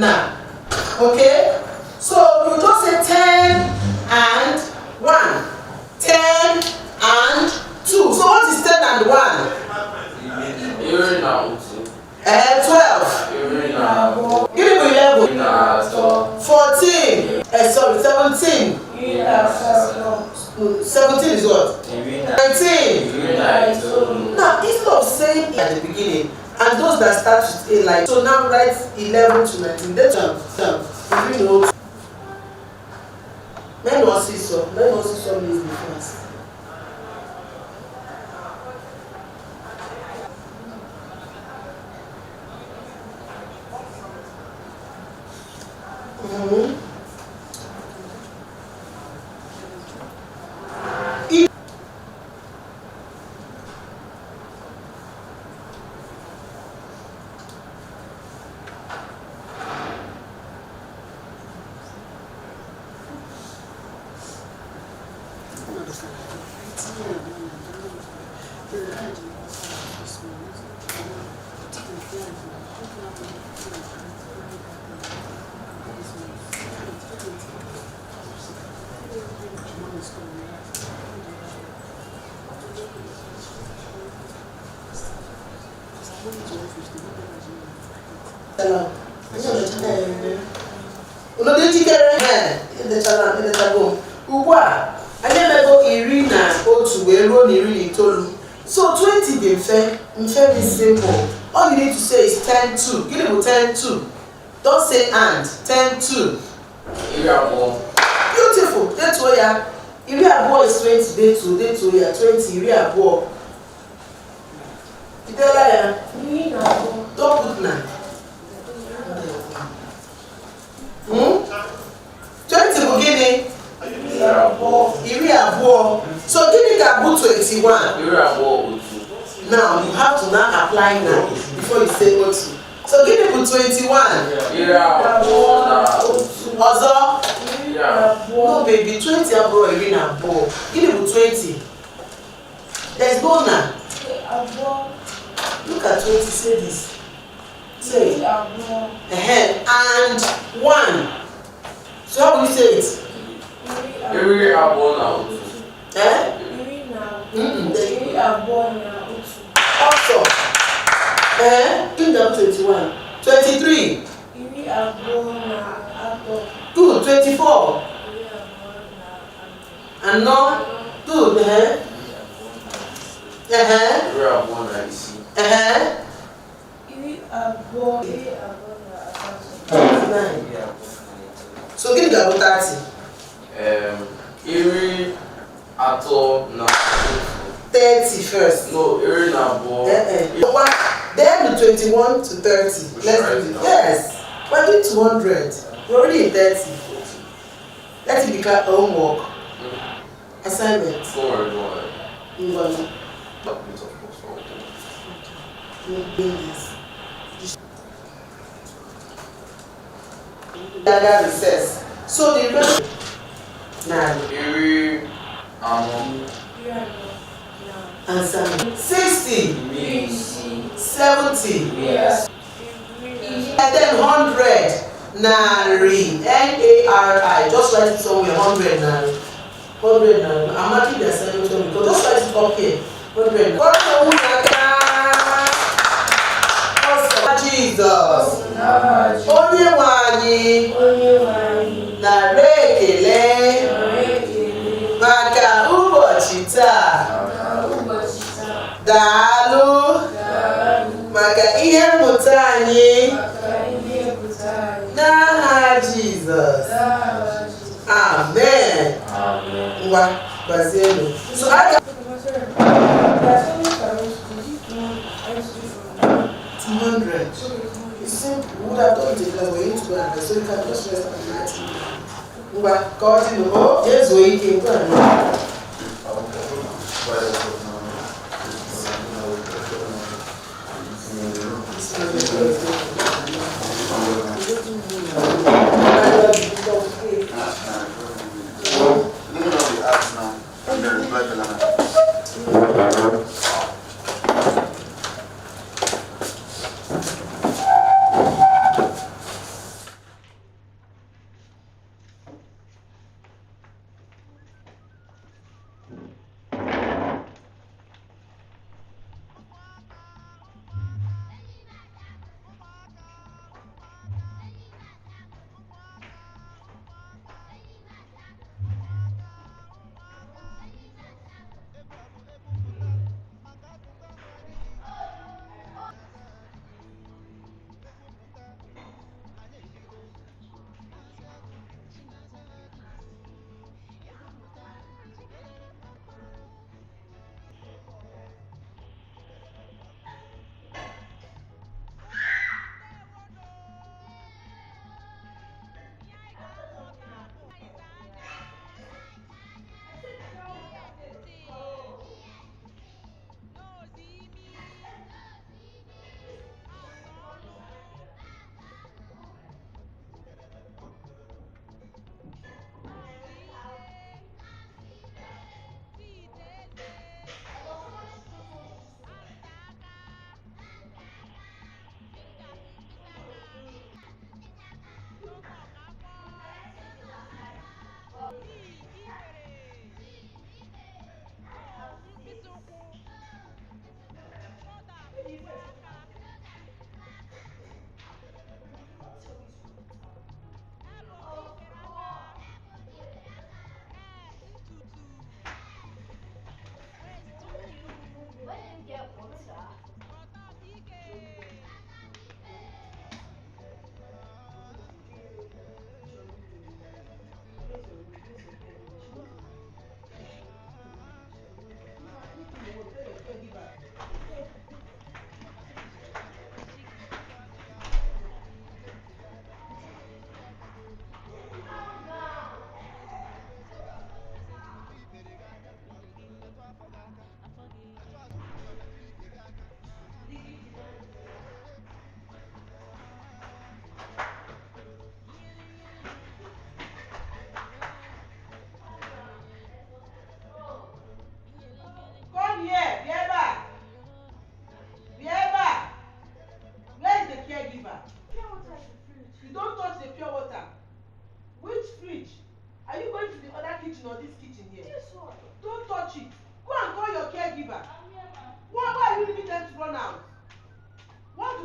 now. Okay? So you just say 10 and 1. 10 and 2. So what is 10 and 1? 12. Give me 11. 14. 17. 17 is what? 19. Now, instead of saying at the beginning, and those that start with A like so, now write 11 to 19. Then you know. Men will see some. Men will see some is difference. So 20 be fair, very simple. All you need to say is 10 2. Give it 10 2. Don't say and 10 2. Beautiful. That's why ya. If you are boy is 20 day 2 day 2 ya 20 you are boy. You tell her don't put 9. 20 beginning. So give me that 21. Now you have to now apply now before you say what. So give me 21. Also, no baby, 20 abro Irina ball. Give me 20. There's no now. Look at 20. Say this. Say and 1. So how will you say it? Also, in the 21, 23, good, 24, and no, good, so give me the 30. Thirty first. No, then the 21 to 30. Let's do it. Yes. We're doing 200. We're already in 30. Let it become homework. Assignment. Dada recess. So the rest now. Answer 60, 70, and then 100. Nari, N-A-R-I. Just write it somewhere. 100 nari. 100 nari. I'm marking the assignment because just write it up here. 100. Jesus. Onye wanyi. Narekele. Maka ụbọchị taa. Daalụ. Maka ihe mmụta anyị. N'aha Jesus. Amen. Ngwa, gbazienụ. So I got 200. It's simple. We would have done it because we're into God, so you can just rest on that. Ngwa, God in the book. Yes, we can go and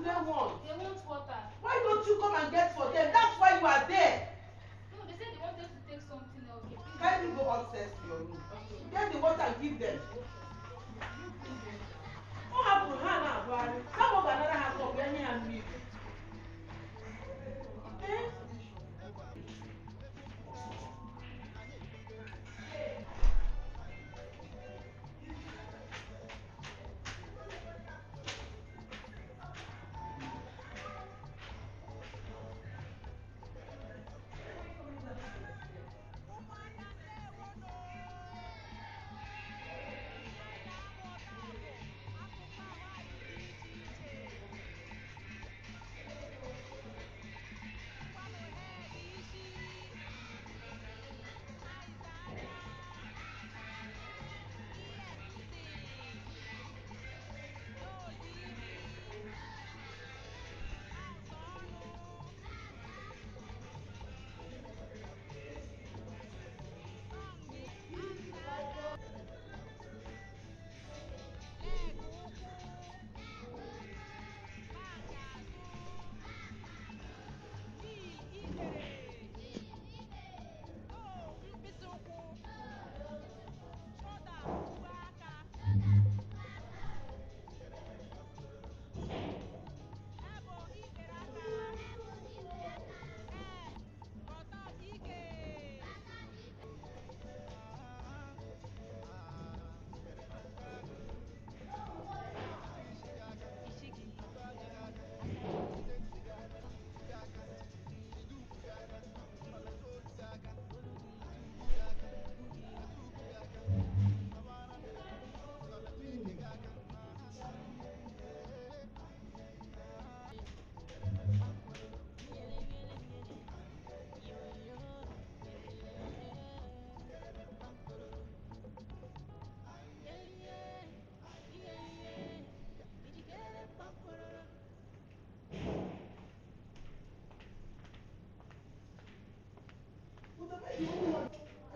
they want? They want water. Why don't you come and get for them? That's why you are there. No, they said they wanted to take something else. Okay, please. Kindly go upstairs to your room. Get the water and give them. What happened? Hannah, some of another has come. Let me and leave. Eh?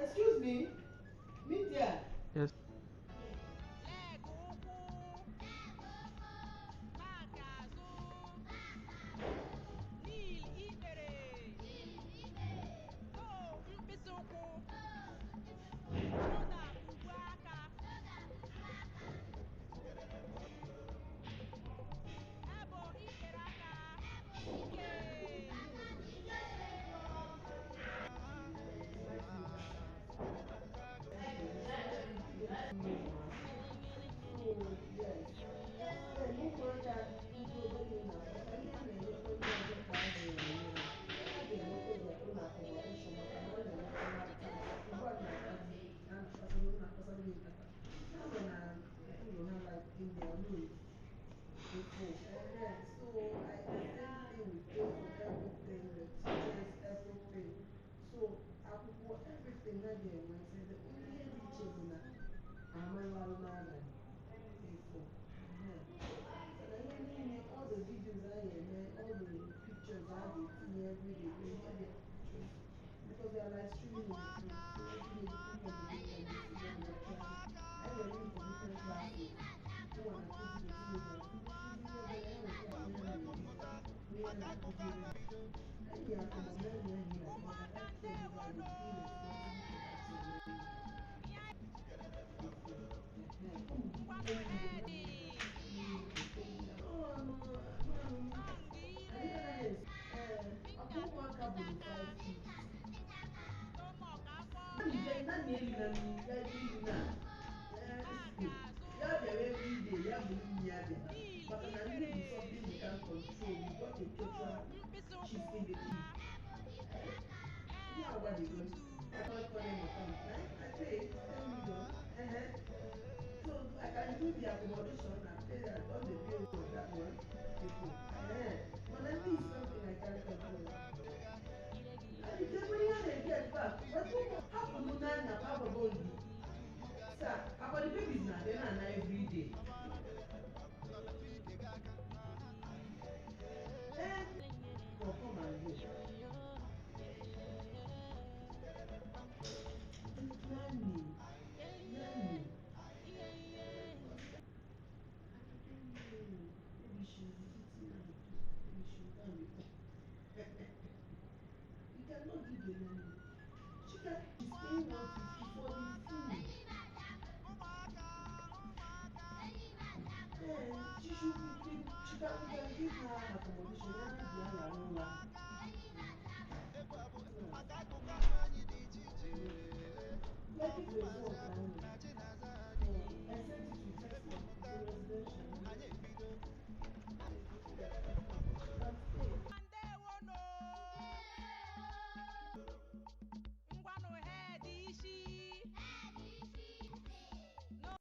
Excuse me, media. Yes.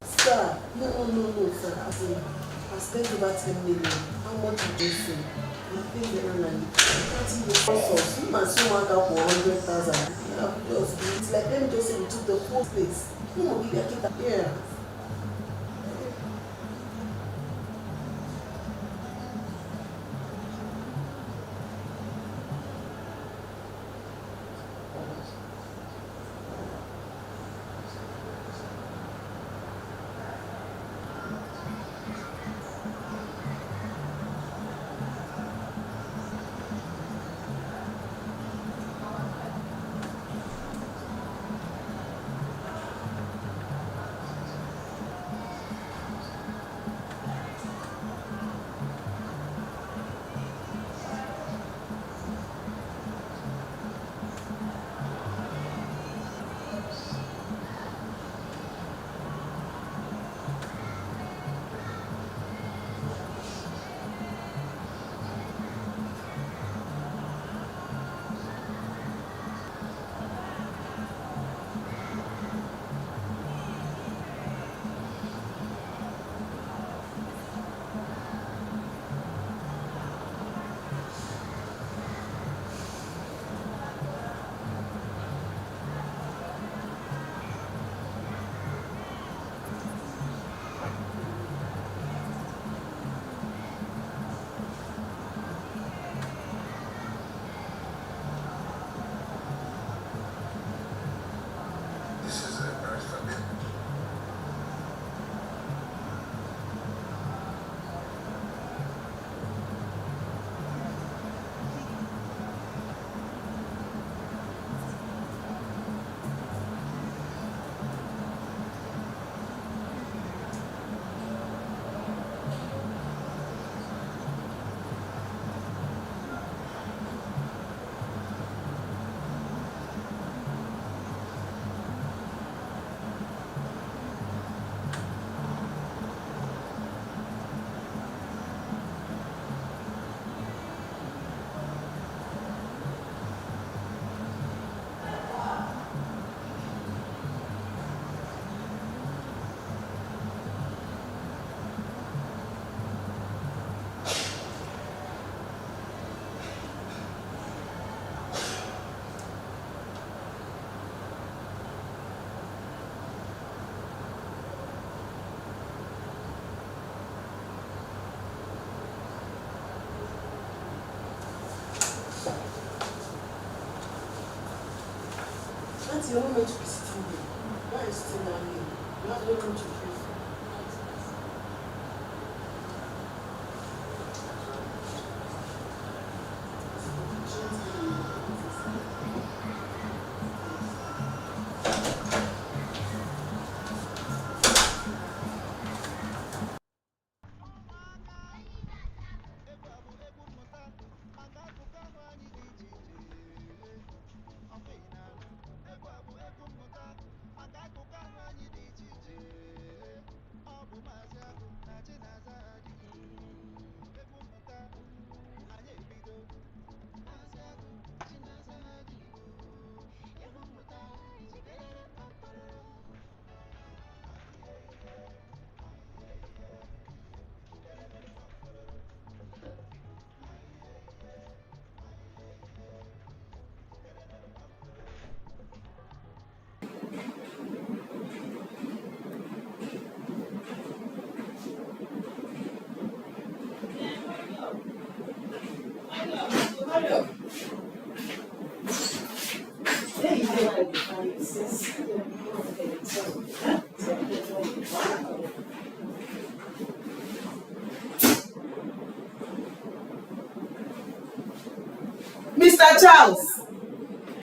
Sir, no, sir. I spent over 10 million. How much did you say? I think the airline. Someone got for 100,000. It's like, let me just say we took the whole place. Yeah. That's the only way to be sitting here. Why is sitting down here? You have no room to breathe. Mr. Charles.